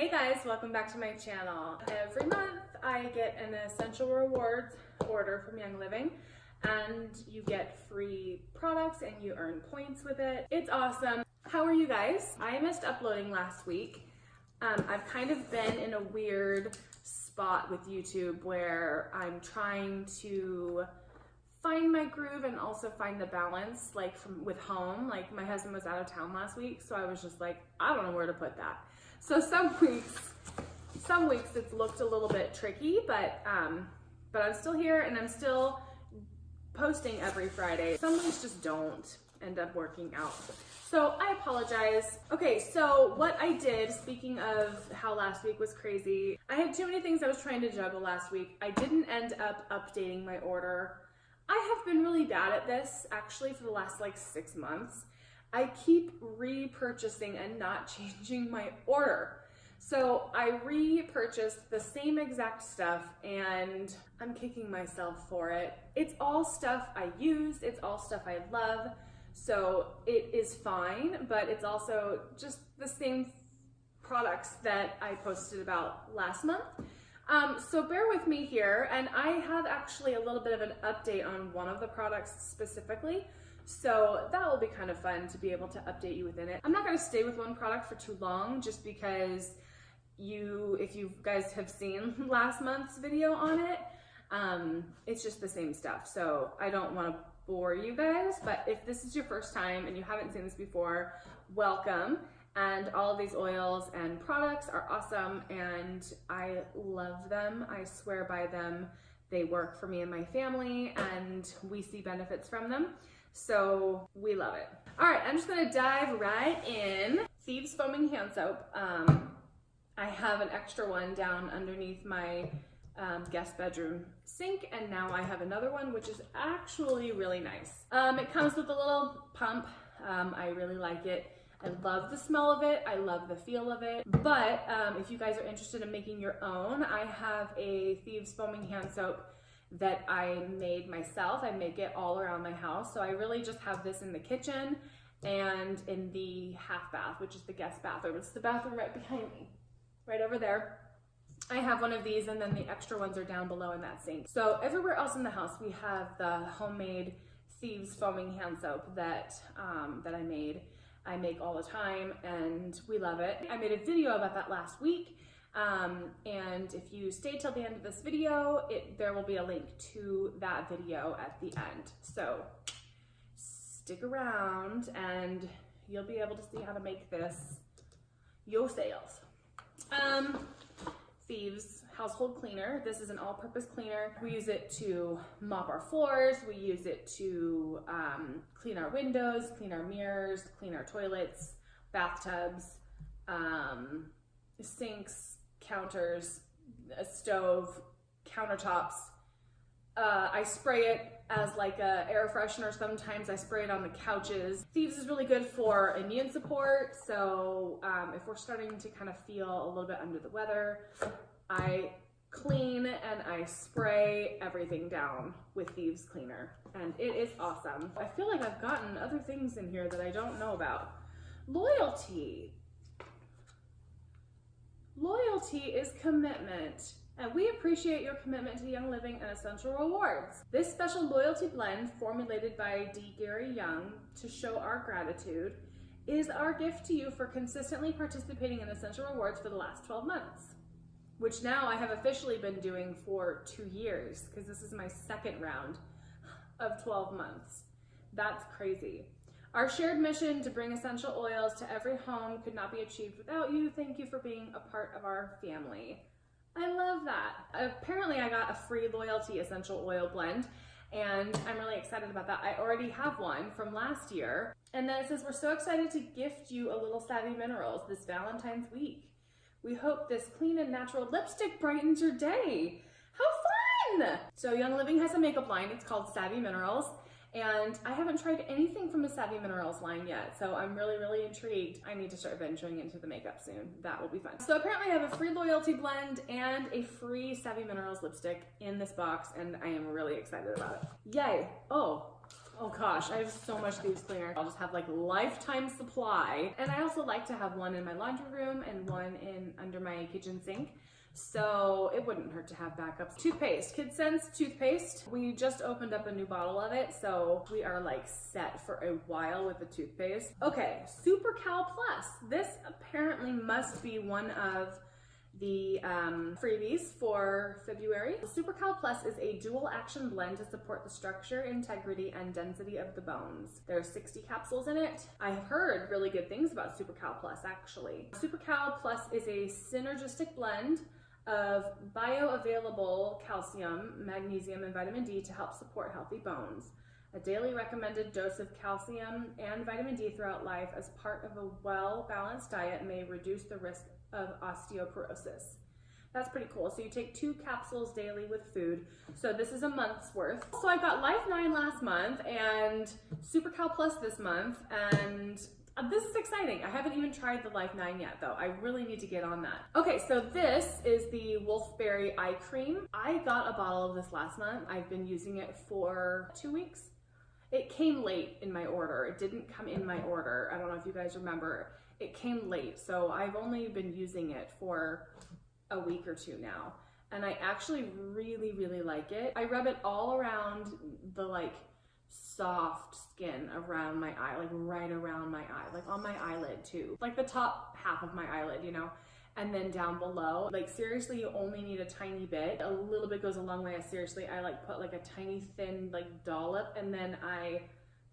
Hey guys, welcome back to my channel. Every month I get an essential rewards order from Young Living and you get free products and you earn points with it. It's awesome. How are you guys? I missed uploading last week. I've kind of been in a weird spot with YouTube where I'm trying to find my groove and also find the balance, like with home. Like my husband was out of town last week, so I was just like, I don't know where to put that. So some weeks it's looked a little bit tricky, but I'm still here and I'm still posting every Friday. Some weeks just don't end up working out. So I apologize. Okay, so what I did, speaking of how last week was crazy, I had too many things I was trying to juggle last week. I didn't end up updating my order. I have been really bad at this actually for the last like 6 months. I keep repurchasing and not changing my order. So I repurchased the same exact stuff and I'm kicking myself for it. It's all stuff I use, it's all stuff I love. So it is fine, but it's also just the same products that I posted about last month. So bear with me here, and I have actually a little bit of an update on one of the products specifically. So that will be kind of fun to be able to update you within it. I'm not going to stay with one product for too long just because if you guys have seen last month's video on it, it's just the same stuff. So I don't want to bore you guys, but if this is your first time and you haven't seen this before, welcome. And all of these oils and products are awesome and I love them. I swear by them. They work for me and my family and we see benefits from them. So we love it. All right, I'm just gonna dive right in. Thieves Foaming Hand Soap. I have an extra one down underneath my guest bedroom sink, and now I have another one, which is actually really nice. It comes with a little pump. I really like it. I love the smell of it. I love the feel of it. But if you guys are interested in making your own, I have a Thieves Foaming Hand Soap that I made myself. I make it all around my house. So I really just have this in the kitchen and in the half bath, which is the guest bathroom. It's the bathroom right behind me, right over there. I have one of these and then the extra ones are down below in that sink. So everywhere else in the house, we have the homemade Thieves Foaming Hand Soap that I made. I make all the time and we love it. I made a video about that last week. And if you stay till the end of this video, there will be a link to that video at the end. So stick around and you'll be able to see how to make this yourselves. Thieves Household Cleaner. This is an all-purpose cleaner. We use it to mop our floors. We use it to clean our windows, clean our mirrors, clean our toilets, bathtubs, sinks, counters, a stove, countertops. I spray it as like a air freshener. Sometimes I spray it on the couches. Thieves is really good for immune support. So if we're starting to kind of feel a little bit under the weather, I clean and I spray everything down with Thieves Cleaner. And it is awesome. I feel like I've gotten other things in here that I don't know about. Loyalty. Loyalty is commitment. And we appreciate your commitment to Young Living and Essential Rewards. This special loyalty blend, formulated by D. Gary Young to show our gratitude, is our gift to you for consistently participating in Essential Rewards for the last 12 months, which now I have officially been doing for 2 years, because this is my second round of 12 months. That's crazy. Our shared mission to bring essential oils to every home could not be achieved without you. Thank you for being a part of our family. I love that. Apparently I got a free loyalty essential oil blend and I'm really excited about that. I already have one from last year. And then it says, we're so excited to gift you a little Savvy Minerals this Valentine's week. We hope this clean and natural lipstick brightens your day. How fun! So Young Living has a makeup line. It's called Savvy Minerals. And I haven't tried anything from the Savvy Minerals line yet, so I'm really, really intrigued. I need to start venturing into the makeup soon. That will be fun. So apparently I have a free loyalty blend and a free Savvy Minerals lipstick in this box, and I am really excited about it. Yay. Oh, Oh gosh, I have so much Thieves Cleaner. I'll just have like lifetime supply. And I also like to have one in my laundry room and one in under my kitchen sink. So it wouldn't hurt to have backups. Toothpaste, Kid Sense toothpaste. We just opened up a new bottle of it, so we are like set for a while with the toothpaste. Okay, Super Cal Plus. This apparently must be one of the freebies for February. Super Cal Plus is a dual action blend to support the structure, integrity, and density of the bones. There are 60 capsules in it. I've heard really good things about Super Cal Plus actually. Super Cal Plus is a synergistic blend of bioavailable calcium, magnesium, and vitamin D to help support healthy bones. A daily recommended dose of calcium and vitamin D throughout life as part of a well-balanced diet may reduce the risk of osteoporosis. That's pretty cool. So you take 2 capsules daily with food. So this is a month's worth. So I got Life 9 last month and Super Cal Plus this month, and this is exciting. I haven't even tried the Life 9 yet though. I really need to get on that. Okay, so this is the Wolfberry Eye Cream. I got a bottle of this last month. I've been using it for 2 weeks. It came late in my order. It didn't come in my order. I don't know if you guys remember. It came late, so I've only been using it for a week or 2 now. And I actually really, really like it. I rub it all around the like soft skin around my eye, like right around my eye, like on my eyelid too. Like the top half of my eyelid, you know? And then down below, like seriously, you only need a tiny bit. A little bit goes a long way. Seriously, I like put like a tiny thin like dollop, and then I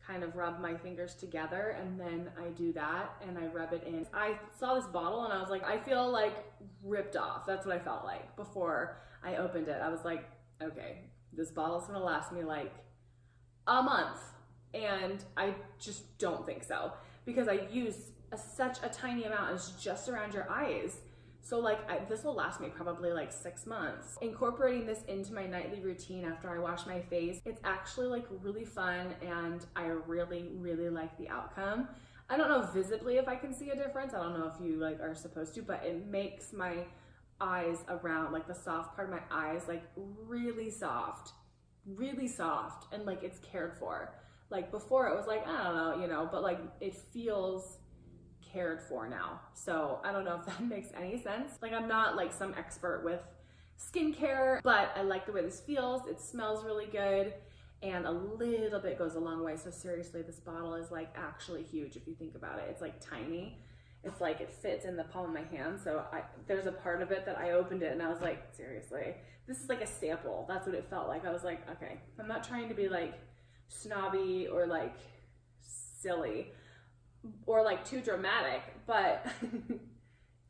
kind of rub my fingers together, and then I do that and I rub it in. I saw this bottle and I was like, I feel like ripped off. That's what I felt like before I opened it. I was like, okay, this bottle's gonna last me like a month. And I just don't think so, because I use such a tiny amount. It's just around your eyes. So like this will last me probably like 6 months. Incorporating this into my nightly routine after I wash my face, it's actually like really fun, and I really, really like the outcome. I don't know visibly if I can see a difference. I don't know if you like are supposed to, but it makes my eyes around, like the soft part of my eyes, like really soft, and like it's cared for. Like before it was like, I don't know, you know, but like it feels cared for now. So I don't know if that makes any sense. Like I'm not like some expert with skincare, but I like the way this feels. It smells really good, and a little bit goes a long way. So seriously, this bottle is like actually huge if you think about it. It's like tiny. It's like it fits in the palm of my hand. So there's a part of it that I opened it and I was like, seriously, this is like a sample. That's what it felt like. I was like, okay, I'm not trying to be like snobby or like silly or like too dramatic, but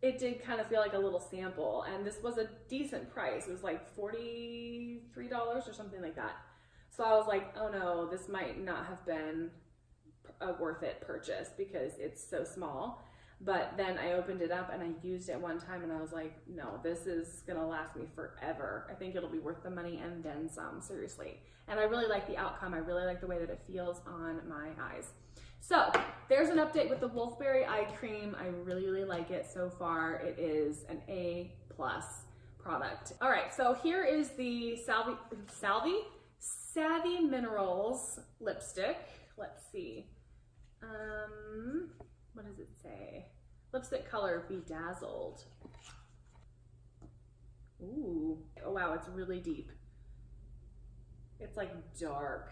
it did kind of feel like a little sample, and this was a decent price. It was like $43 or something like that. So I was like, oh no, this might not have been a worth it purchase because it's so small. But then I opened it up and I used it one time and I was like, no, this is gonna last me forever. I think it'll be worth the money and then some, seriously. And I really like the outcome. I really like the way that it feels on my eyes. So there's an update with the Wolfberry Eye Cream. I really, really like it so far. It is an A+ product. All right, so here is the Savvy Minerals lipstick. Let's see. What does it say? Lipstick color Bedazzled. Ooh. Oh wow, it's really deep. It's like dark.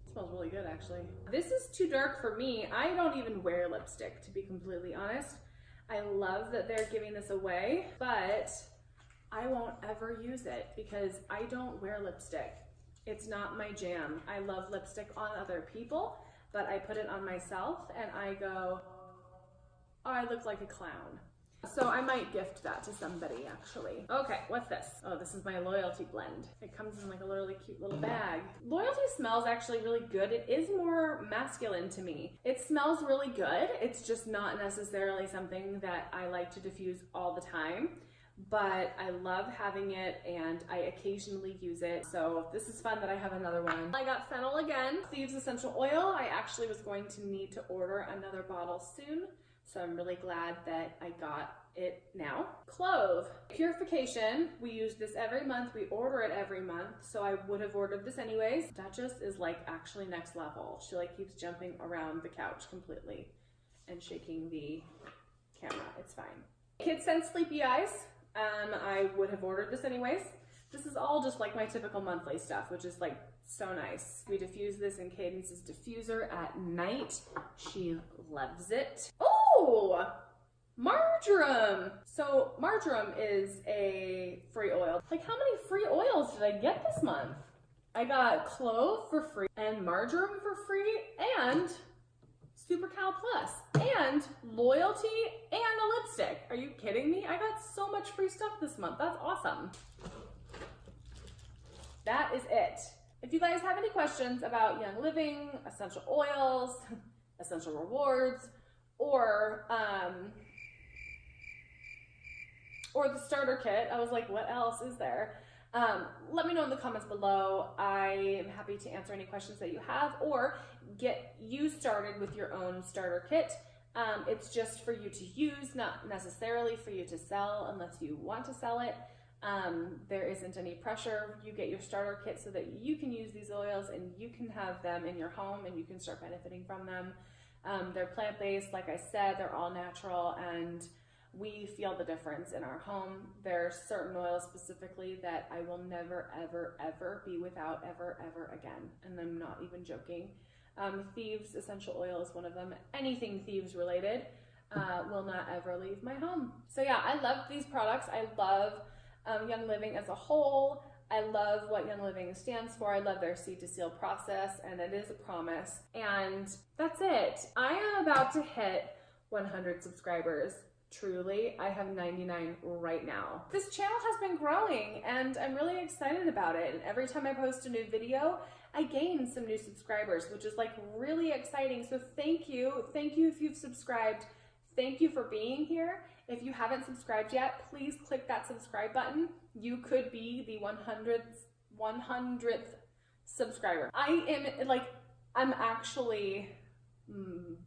It smells really good actually. This is too dark for me. I don't even wear lipstick, to be completely honest. I love that they're giving this away, but I won't ever use it because I don't wear lipstick. It's not my jam. I love lipstick on other people, but I put it on myself and I go, oh, I look like a clown. So I might gift that to somebody actually. Okay, what's this? Oh, this is my Loyalty blend. It comes in like a really cute little bag. Loyalty smells actually really good. It is more masculine to me. It smells really good. It's just not necessarily something that I like to diffuse all the time, but I love having it and I occasionally use it. So this is fun that I have another one. I got Fennel again, Thieves Essential Oil. I actually was going to need to order another bottle soon. So I'm really glad that I got it now. Clove. Purification. We use this every month. We order it every month. So I would have ordered this anyways. Duchess is like actually next level. She like keeps jumping around the couch completely and shaking the camera. It's fine. Kids Sense Sleepy Eyes. I would have ordered this anyways. This is all just like my typical monthly stuff, which is like so nice. We diffuse this in Cadence's diffuser at night. She loves it. Oh, marjoram. So marjoram is a free oil. Like how many free oils did I get this month? I got clove for free and marjoram for free and Super Cal Plus and loyalty and a lipstick. Are you kidding me? I got so much free stuff this month. That's awesome. That is it. If you guys have any questions about Young Living, essential oils, essential rewards, or the starter kit, I was like, what else is there? Let me know in the comments below. I am happy to answer any questions that you have or get you started with your own starter kit. It's just for you to use, not necessarily for you to sell unless you want to sell it. There isn't any pressure. You get your starter kit so that you can use these oils and you can have them in your home and you can start benefiting from them. They're plant-based, like I said, they're all natural and we feel the difference in our home. There are certain oils specifically that I will never, ever, ever be without ever, ever again. And I'm not even joking. Thieves essential oil is one of them. Anything Thieves related will not ever leave my home. So yeah, I love these products. I love Young Living as a whole. I love what Young Living stands for. I love their seed to seal process, and it is a promise. And that's it. I am about to hit 100 subscribers. Truly, I have 99 right now. This channel has been growing and I'm really excited about it. And every time I post a new video, I gain some new subscribers, which is like really exciting. So thank you. Thank you if you've subscribed. Thank you for being here. If you haven't subscribed yet, please click that subscribe button. You could be the 100th subscriber. I'm actually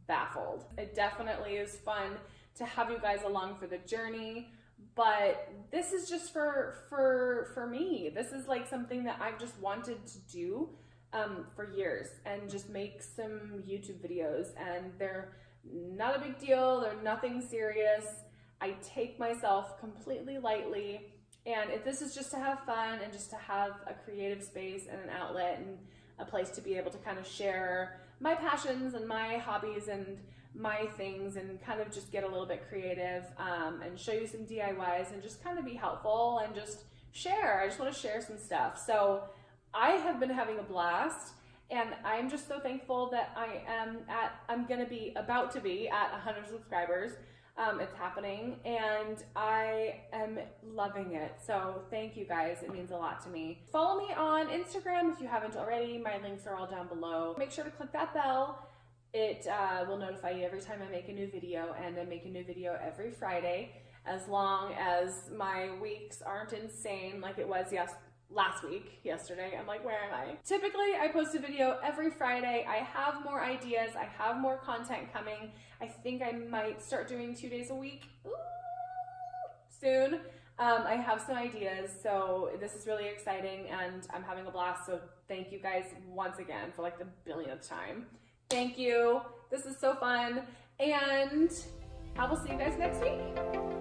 baffled. It definitely is fun to have you guys along for the journey, but this is just for me. This is like something that I've just wanted to do for years and just make some YouTube videos, and they're not a big deal. They're nothing serious. I take myself completely lightly, and this is just to have fun and just to have a creative space and an outlet and a place to be able to kind of share my passions and my hobbies and my things and kind of just get a little bit creative and show you some DIYs and just kind of be helpful and just share. I just want to share some stuff. So I have been having a blast, and I'm just so thankful that I'm going to be about to be at 100 subscribers. It's happening and I am loving it. So thank you guys. It means a lot to me. Follow me on Instagram if you haven't already. My links are all down below. Make sure to click that bell. It will notify you every time I make a new video, and I make a new video every Friday, as long as my weeks aren't insane like it was yesterday. I'm like, where am I? Typically, I post a video every Friday. I have more ideas. I have more content coming. I think I might start doing 2 days a week soon. I have some ideas, so this is really exciting, and I'm having a blast. So thank you guys once again for like the billionth time. Thank you. This is so fun, and I will see you guys next week.